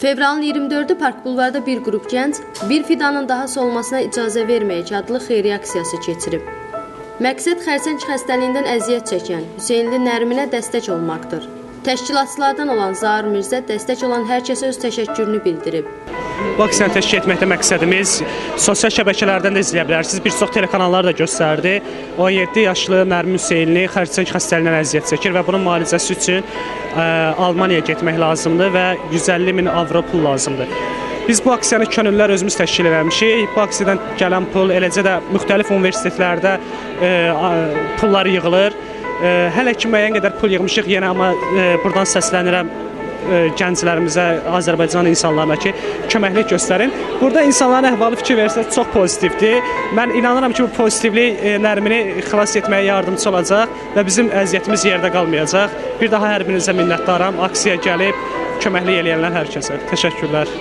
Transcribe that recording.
Fevralın 24-ü Park Bulvarda bir qrup gənc bir fidanın daha solmasına icazə verməyək adlı xeyriyə aksiyası keçirib. Məqsəd xərçəng xəstəliyindən əziyyət çəkən Hüseynli Nərminə dəstək olmaqdır. Təşkilatçılardan olan Zahir Mirzə dəstək olan hər kəsə öz təşəkkürünü bildirib. Bu aksiyanı təşkil etməkdə məqsədimiz sosial şəbəkələrdən də izləyə bilərsiniz. Bir çox telekanallar da göstərdi. 17 yaşlı Nərmin Hüseynli xərçəng xəstəliyindən əziyyət çəkir və bunun müalicəsi üçün Almaniyaya getmək lazımdır və 150 min avro pul lazımdır. Biz bu aksiyanı könüllülər özümüz təşkil etmişik. Bu aksiyadan gələn pul eləcə də müxtəlif universitetlərdə pullar yığılır. Hələ ki müəyyən qədər pul yığmışıq, yenə amma buradan səslənirəm gənclərimizə, Azərbaycan insanlarına ki, köməklik göstərin. Burada insanların əhvalı fikir verirsə çox pozitivdir. Mən inanıram ki, bu pozitivlik Nərmini xilas etməyə yardımcı olacaq və bizim əziyyətimiz yerdə qalmayacaq. Bir daha hər birinizə minnətdaram. Aksiyaya gəlib köməklik eləyənlər hər kəsə. Təşəkkürlər.